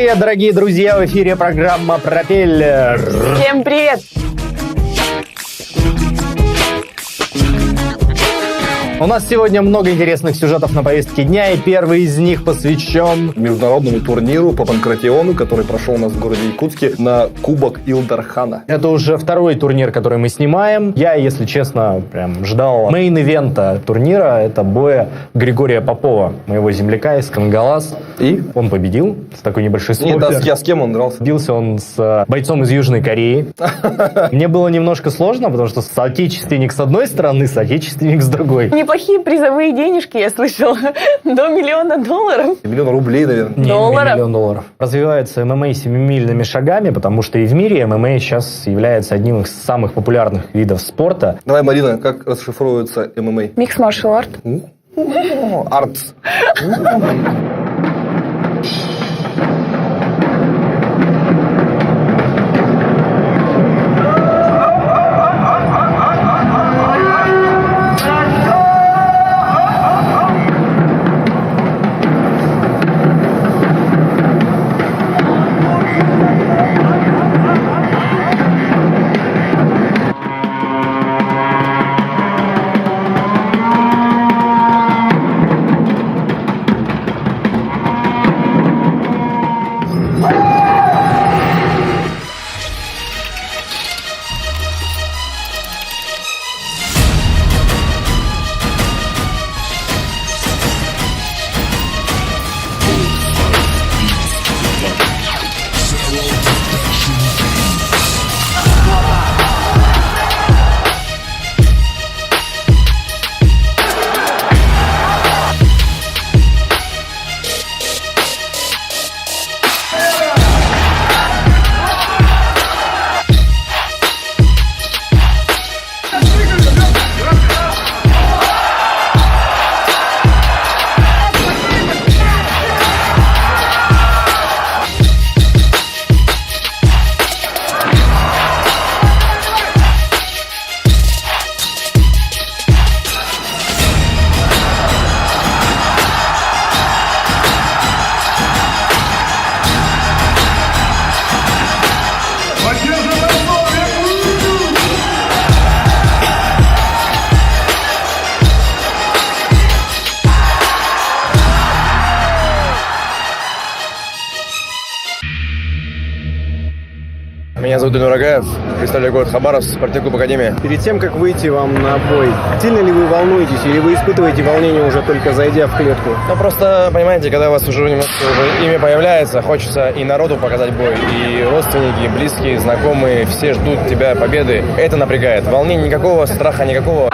привет, дорогие друзья! В эфире программа «Пропеллер». Всем привет! У нас сегодня много интересных сюжетов на повестке дня, и первый из них посвящен международному турниру по панкратиону, который прошел у нас в городе Якутске на Кубок Илдархана. Это уже второй турнир, который мы снимаем. Я, если честно, прям ждал мейн-ивента турнира. Это боя Григория Попова, моего земляка из Кангалас. И? Он победил с такой небольшой спойлер. Нет, а с кем он дрался? Бился он с бойцом из Южной Кореи. Мне было немножко сложно, потому что соотечественник с одной стороны, соотечественник с другой. Неплохие призовые денежки, я слышала. До $1 миллиона. Миллион рублей, наверное. Не, Долларов? $1 миллион. Развивается ММА семимильными шагами, потому что и в мире ММА сейчас является одним из самых популярных видов спорта. Давай, Марина, как расшифровывается ММА? Mixed Martial Art. Артс. Меня зовут Данил Рогаев, представляю город Хабаровск, спортивный клуб «Академия». Перед тем, как выйти вам на бой, сильно ли вы волнуетесь или вы испытываете волнение уже только зайдя в клетку? Ну, просто, понимаете, когда у вас уже имя появляется, хочется и народу показать бой, и родственники, и близкие, знакомые, все ждут тебя победы. Это напрягает. Волнения никакого, страха никакого.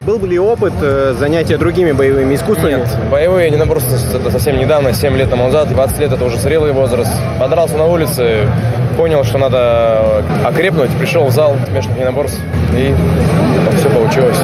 Был ли опыт занятия другими боевыми искусствами? Нет, боевые не просто это совсем недавно, 7 лет тому назад, 20 лет это уже зрелый возраст. Подрался на улице, понял, что надо окрепнуть, пришел в зал смешанных единоборств, и все получилось.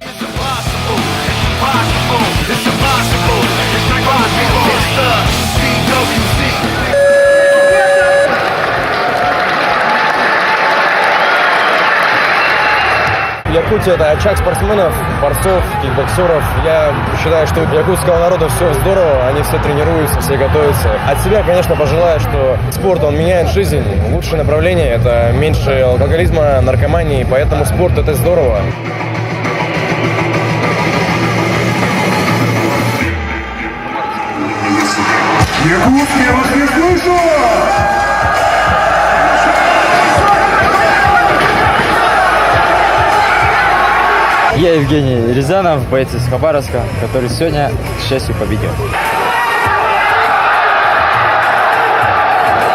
Якутия – это очаг спортсменов, борцов, кикбоксеров. Я считаю, что у якутского народа все здорово, они все тренируются, все готовятся. От себя, конечно, пожелаю, что спорт, он меняет жизнь. Лучшее направление – это меньше алкоголизма, наркомании, поэтому спорт – это здорово. Якутск, я вас не слышу! Я Евгений Рязанов, боец из Хабаровска, который сегодня, к счастью, победил.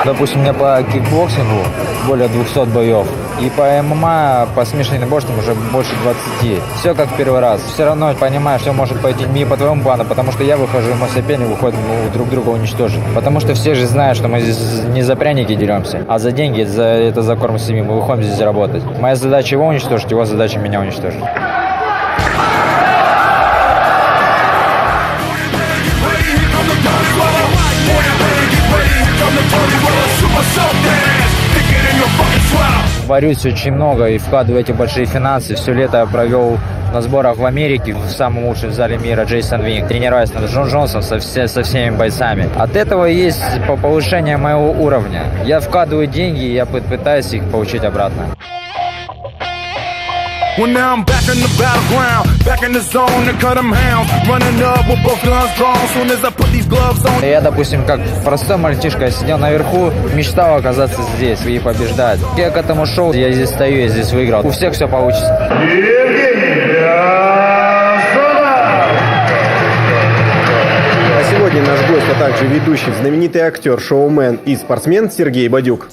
Допустим, у меня по кикбоксингу более 200 боев. И по ММА, по смешанным единоборствам уже больше 20. Все как в первый раз. Все равно понимаю, что может пойти не по твоему плану, потому что я выхожу, и мой соперник выходит, друг друга уничтожить. Потому что все же знают, что мы здесь не за пряники деремся, а за деньги, это за корм семьи. Мы выходим здесь работать. Моя задача его уничтожить, его задача меня уничтожить. Борюсь очень много и вкладываю эти большие финансы. Все лето я провел на сборах в Америке в самом лучшем зале мира Джейсон Винг. Тренируюсь над Джон Джонсом со всеми бойцами. От этого есть повышение моего уровня. Я вкладываю деньги, и я пытаюсь их получить обратно. Well, now I'm back in the battleground, back in the zone to cut them hounds, running up with both guns drawn. Soon as I put these gloves on. Я, допустим, как простой мальчишка, сидел наверху, мечтал оказаться здесь и побеждать. Я к этому шел, я здесь стою, я здесь выиграл. У всех все получится. А сегодня наш гость, а также ведущий, знаменитый актер, шоумен и спортсмен Сергей Бадюк.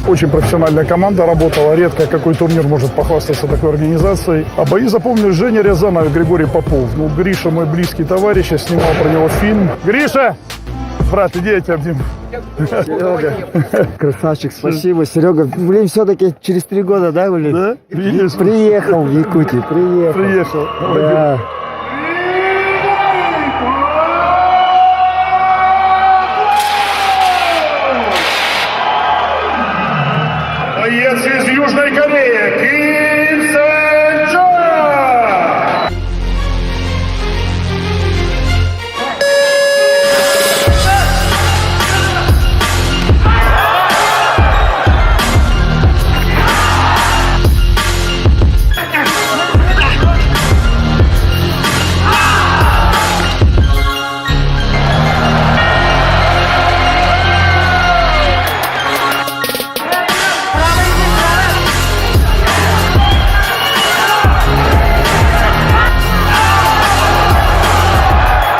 Очень профессиональная команда работала. Редко какой турнир может похвастаться такой организацией. А бои запомнили Женя Рязанов и Григорий Попов. Ну, Гриша мой близкий товарищ, я снимал про него фильм. Гриша! Брат, иди, я тебя обниму. Серега, красавчик, спасибо. Серега, блин, все-таки через 3 года, да, блин? Да? Видишь? Приехал в Якутию, Приехал. Да. Боец из Южной Кореи, Ким Сэн-чо!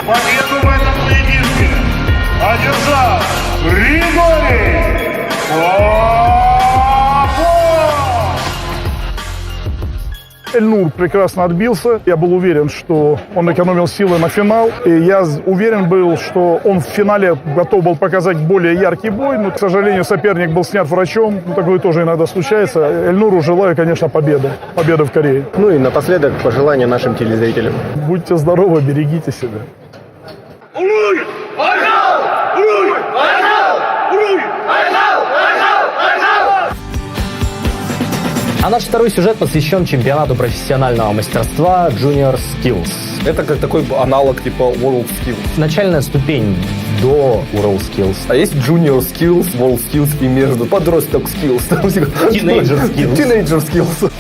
Победу в этом поединке одержал Григорий Попов! Эльнур прекрасно отбился. Я был уверен, что он экономил силы на финал. И я уверен был, что он в финале готов был показать более яркий бой. Но, к сожалению, соперник был снят врачом. Ну, такое тоже иногда случается. Эльнуру желаю, конечно, победы. Победы в Корее. Ну и напоследок пожелания нашим телезрителям. Будьте здоровы, берегите себя. А наш второй сюжет посвящен чемпионату профессионального мастерства Junior Skills. Это как такой аналог типа World Skills. Начальная ступень до World Skills. А есть Junior Skills, World Skills и между подросток Skills. Teenager Skills. Teenager Skills.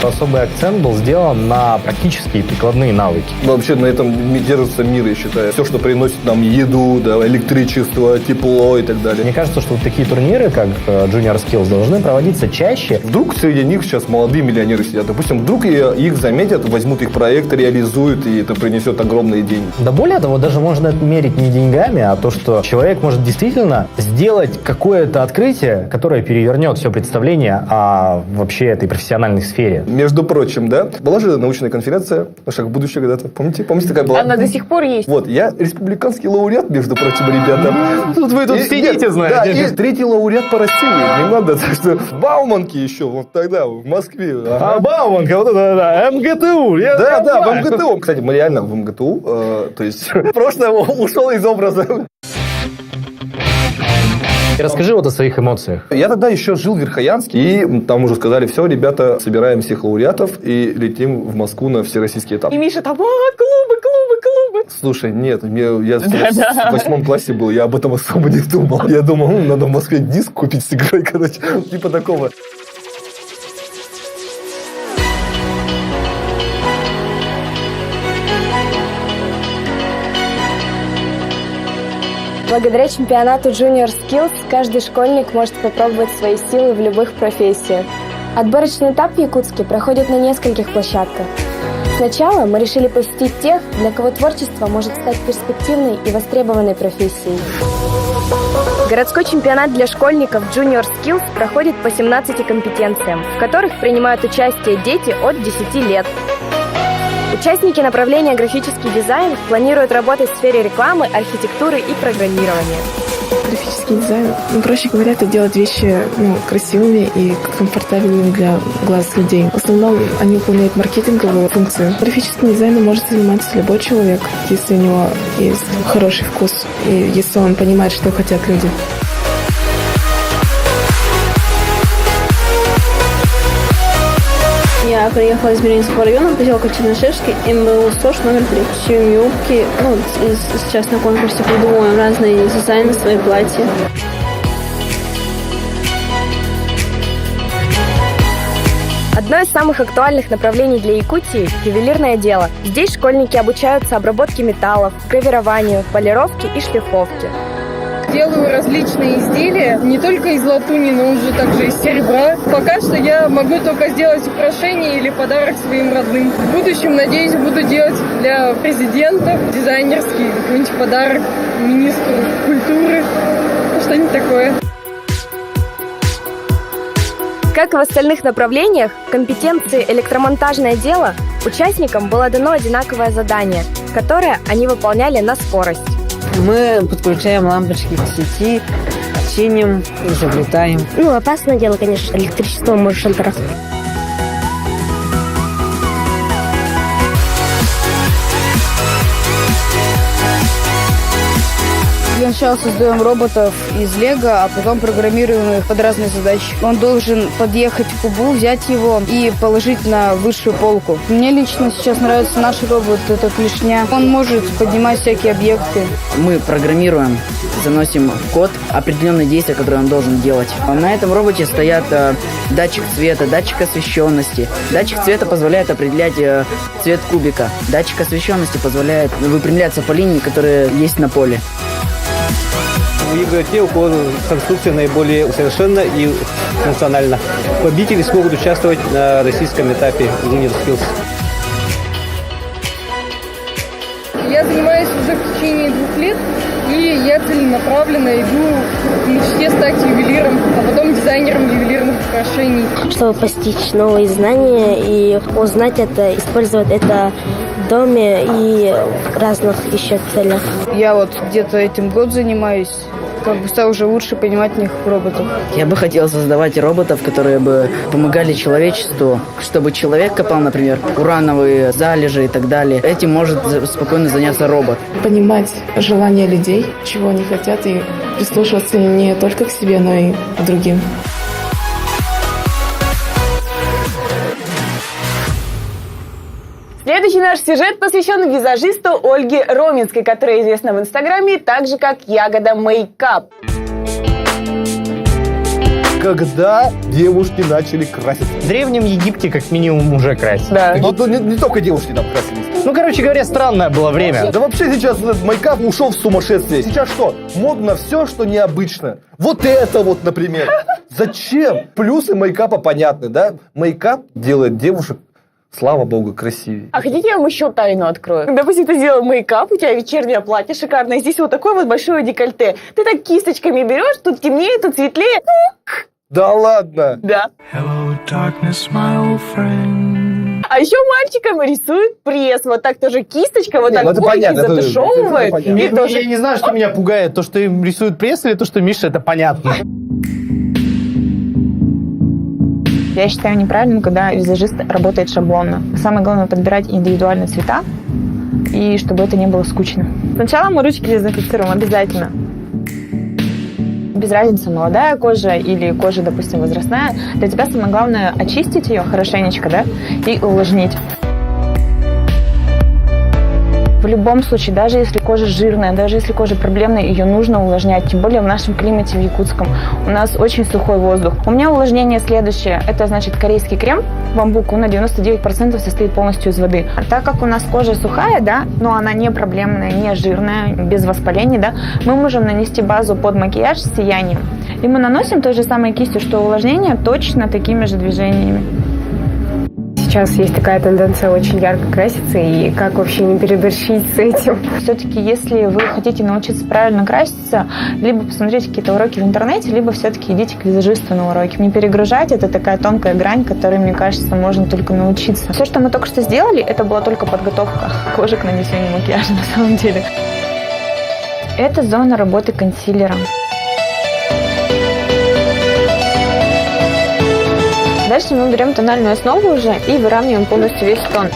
Особый акцент был сделан на практические и прикладные навыки. Вообще на этом держится мир, я считаю. Все, что приносит нам еду, да, электричество, тепло и так далее. Мне кажется, что вот такие турниры, как Junior Skills, должны проводиться чаще. Вдруг среди них сейчас молодые миллионеры сидят. Допустим, вдруг их заметят, возьмут их проект, реализуют, и это принесет огромные деньги. Да более того, даже можно это мерить не деньгами, а то, что человек может действительно сделать какое-то открытие, которое перевернет все представление о вообще этой профессиональной сфере. Между прочим, да, была же научная конференция на шаг в будущее когда-то. Помните такая была? Она до сих пор есть. Вот, я республиканский лауреат, между прочим, ребята. Тут вы тут сидите, знаете. Да, и 3-й лауреат по России. Не надо, так что в Бауманке еще, вот тогда, в Москве. А Бауманка, вот это, да, МГТУ. Да, в МГТУ. Кстати, мы реально в МГТУ, то есть прошлое ушел из образа. Расскажи вот о своих эмоциях. Я тогда еще жил в Верхоянске, и там уже сказали, все, ребята, собираем всех лауреатов и летим в Москву на всероссийский этап. И Миша там, клубы. Слушай, нет, я в 8 классе был, я об этом особо не думал. Я думал, надо в Москве диск купить с игрой, короче, типа такого. Благодаря чемпионату Junior Skills каждый школьник может попробовать свои силы в любых профессиях. Отборочный этап в Якутске проходит на нескольких площадках. Сначала мы решили посетить тех, для кого творчество может стать перспективной и востребованной профессией. Городской чемпионат для школьников Junior Skills проходит по 17 компетенциям, в которых принимают участие дети от 10 лет. Участники направления графический дизайн планируют работать в сфере рекламы, архитектуры и программирования. Графический дизайн, проще говоря, это делать вещи красивыми и комфортабельными для глаз людей. В основном они выполняют маркетинговую функцию. Графическим дизайном может заниматься любой человек, если у него есть хороший вкус и если он понимает, что хотят люди. Я приехала из Миринского района, поселка Чернышевский, МБУ СОЖ номер 3. Шьем юбки, сейчас на конкурсе придумываем разные дизайны, свои платья. Одно из самых актуальных направлений для Якутии – ювелирное дело. Здесь школьники обучаются обработке металлов, гравированию, полировке и шлифовке. Делаю различные изделия, не только из латуни, но уже также из серебра. Пока что я могу только сделать украшение или подарок своим родным. В будущем, надеюсь, буду делать для президента дизайнерский какой-нибудь подарок министру культуры, что-нибудь такое. Как и в остальных направлениях, в компетенции электромонтажное дело участникам было дано одинаковое задание, которое они выполняли на скорость. Мы подключаем лампочки к сети, чиним, изобретаем. Опасное дело, конечно, электричество может шантажировать. Сначала создаем роботов из лего, а потом программируем их под разные задачи. Он должен подъехать к кубу, взять его и положить на высшую полку. Мне лично сейчас нравится наш робот, это клешня. Он может поднимать всякие объекты. Мы программируем, заносим в код определенные действия, которые он должен делать. На этом роботе стоят датчик цвета, датчик освещенности. Датчик цвета позволяет определять цвет кубика. Датчик освещенности позволяет выпрямляться по линии, которые есть на поле. Выиграют те, у кого конструкция наиболее совершенна и функциональна. Победители смогут участвовать на российском этапе Junior Skills. Я занимаюсь уже в течение 2 лет, и я целенаправленно иду к мечте стать ювелиром, а потом дизайнером ювелирных украшений. Чтобы постичь новые знания и узнать это, использовать это в доме и в разных еще целях. Я вот где-то этим год занимаюсь. Стал уже лучше понимать в них роботов. Я бы хотел создавать роботов, которые бы помогали человечеству, чтобы человек копал, например, урановые залежи и так далее. Этим может спокойно заняться робот. Понимать желания людей, чего они хотят, и прислушиваться не только к себе, но и к другим. Следующий наш сюжет посвящен визажисту Ольге Роменской, которая известна в Инстаграме так же, как Ягода Мейкап. Когда девушки начали краситься? В Древнем Египте как минимум уже красят. Да. Но не только девушки там красились. Короче говоря, странное было время. Да вообще сейчас этот мейкап ушел в сумасшествие. Сейчас что? Модно все, что необычно. Вот это вот, например. Зачем? Плюсы мейкапа понятны, да? Мейкап делает девушек, слава богу, красивее. А хотите, я вам еще тайну открою? Допустим, ты сделал мейкап, у тебя вечернее платье шикарное, здесь вот такое вот большое декольте. Ты так кисточками берешь, тут темнее, тут светлее. Да ладно? Да. Hello, darkness, my old friend. А еще мальчикам рисуют пресс. Вот так тоже кисточка, вот так понятно, затушевывает. И тоже... Я не знаю, что меня пугает, то, что им рисуют пресс, или то, что Миша, это понятно. Я считаю неправильным, когда визажист работает шаблонно. Самое главное — подбирать индивидуальные цвета, и чтобы это не было скучно. Сначала мы ручки дезинфицируем обязательно. Без разницы, молодая кожа или кожа, допустим, возрастная. Для тебя самое главное — очистить ее хорошенечко, да, и увлажнить. В любом случае, даже если кожа жирная, даже если кожа проблемная, ее нужно увлажнять. Тем более в нашем климате, в якутском, у нас очень сухой воздух. У меня увлажнение следующее. Это, значит, корейский крем бамбук. Он на 99% состоит полностью из воды. А так как у нас кожа сухая, да, но она не проблемная, не жирная, без воспалений, да, мы можем нанести базу под макияж с сиянием. И мы наносим той же самой кистью, что увлажнение, точно такими же движениями. Сейчас есть такая тенденция очень ярко краситься, и как вообще не переборщить с этим? Все-таки, если вы хотите научиться правильно краситься, либо посмотрите какие-то уроки в интернете, либо все-таки идите к визажисту на уроки. Не перегружать — это такая тонкая грань, которой, мне кажется, можно только научиться. Все, что мы только что сделали, это была только подготовка кожи к нанесению макияжа на самом деле. Это зона работы консилером. Дальше мы берем тональную основу уже и выравниваем полностью весь тон.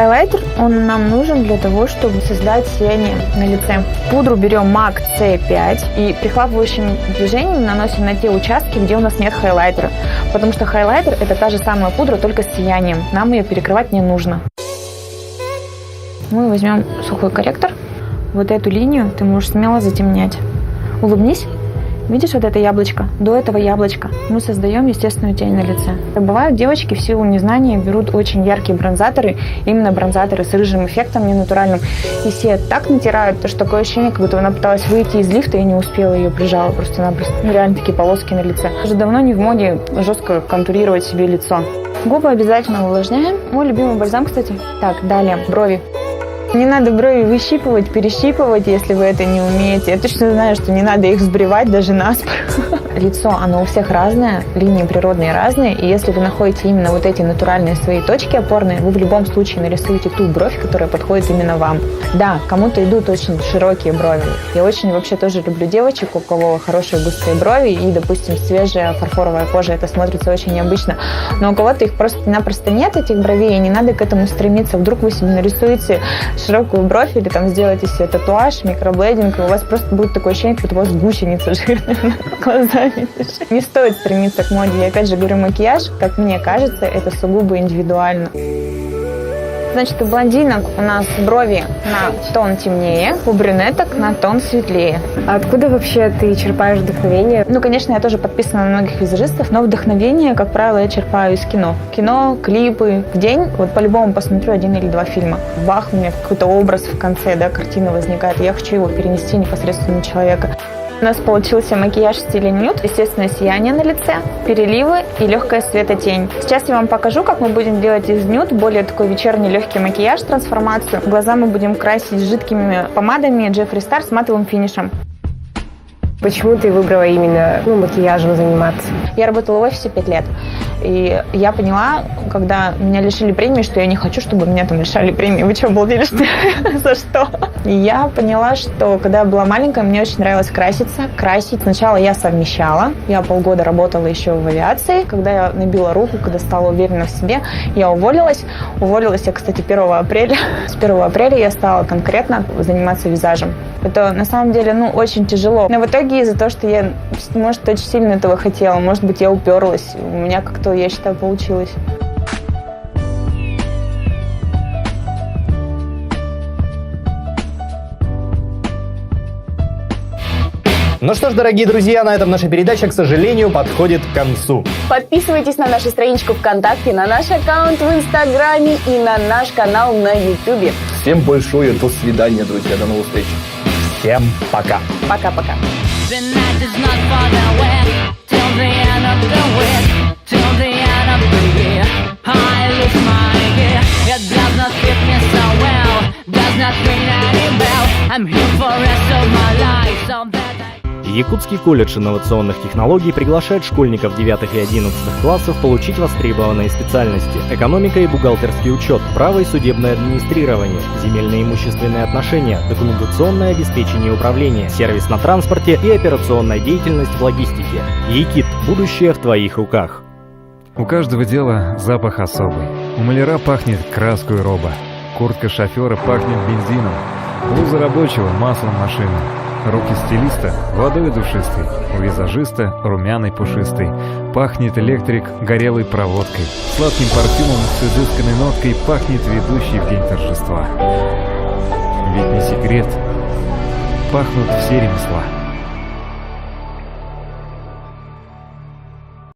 Хайлайтер, он нам нужен для того, чтобы создать сияние на лице. Пудру берем MAC C5 и прихлапывающим движением наносим на те участки, где у нас нет хайлайтера. Потому что хайлайтер — это та же самая пудра, только с сиянием. Нам ее перекрывать не нужно. Мы возьмем сухой корректор. Вот эту линию ты можешь смело затемнять. Улыбнись. Видишь вот это яблочко? До этого яблочка мы создаем естественную тень на лице. Бывают девочки в силу незнания берут очень яркие бронзаторы, именно бронзаторы с рыжим эффектом, ненатуральным, и все так натирают, что такое ощущение, как будто она пыталась выйти из лифта и не успела, ее прижала просто-напросто. Ну, реально такие полоски на лице. Уже давно не в моде жестко контурировать себе лицо. Губы обязательно увлажняем. Мой любимый бальзам, кстати. Так, далее, брови. Не надо брови выщипывать, перещипывать, если вы это не умеете. Я точно знаю, что не надо их сбривать даже наспор. Лицо, оно у всех разное, линии природные разные, и если вы находите именно вот эти натуральные свои точки опорные, вы в любом случае нарисуете ту бровь, которая подходит именно вам. Да, кому-то идут очень широкие брови. Я очень вообще тоже люблю девочек, у кого хорошие густые брови, и, допустим, свежая фарфоровая кожа, это смотрится очень необычно. Но у кого-то их просто-напросто нет, этих бровей, и не надо к этому стремиться. Вдруг вы себе нарисуете широкую бровь или там сделаете себе татуаж, микроблейдинг, и у вас просто будет такое ощущение, как будто у вас гусеница жирная на глазами. Не стоит стремиться к моде. Я опять же говорю, макияж, как мне кажется, это сугубо индивидуально. Значит, у блондинок у нас брови на тон темнее, у брюнеток на тон светлее. А откуда вообще ты черпаешь вдохновение? Ну, конечно, я тоже подписана на многих визажистов, но вдохновение, как правило, я черпаю из кино. Кино, клипы. В день, вот по-любому посмотрю 1 или 2 фильма. Бах, у меня какой-то образ в конце, да, картина возникает. Я хочу его перенести непосредственно на человека. У нас получился макияж в стиле нюд, естественное сияние на лице, переливы и легкая светотень. Сейчас я вам покажу, как мы будем делать из нюд более такой вечерний легкий макияж, трансформацию. Глаза мы будем красить жидкими помадами Jeffree Star с матовым финишем. Почему ты выбрала именно макияжем заниматься? Я работала в офисе 5 лет. И я поняла, когда меня лишили премии, что я не хочу, чтобы меня там лишали премии. Вы что, обалдели, что ли? За что? И я поняла, что когда я была маленькая, мне очень нравилось красить. Сначала я совмещала. Я полгода работала еще в авиации. Когда я набила руку, когда стала уверена в себе, я уволилась. Уволилась я, кстати, 1 апреля. С 1 апреля я стала конкретно заниматься визажем. Это на самом деле, очень тяжело. Но в итоге из-за того, что я, может, очень сильно этого хотела, может быть, я уперлась. У меня как-то, я считаю, получилось. Ну что ж, дорогие друзья, на этом наша передача, к сожалению, подходит к концу. Подписывайтесь на нашу страничку ВКонтакте, на наш аккаунт в Инстаграме и на наш канал на Ютубе. Всем большое до свидания, друзья. До новых встреч. Всем пока. Пока-пока. Якутский колледж инновационных технологий приглашает школьников 9 и 11 классов получить востребованные специальности: экономика и бухгалтерский учет, право и судебное администрирование, земельные и имущественные отношения, документационное обеспечение и управление, сервис на транспорте и операционная деятельность в логистике. Якит, будущее в твоих руках. У каждого дела запах особый. У маляра пахнет краской роба, куртка шофера пахнет бензином, блуза рабочего маслом машины. Руки стилиста водой душистой, у визажиста румяной пушистой. Пахнет электрик горелой проводкой, сладким парфюмом с изысканной ноткой пахнет ведущий в день торжества. Ведь не секрет, пахнут все ремесла.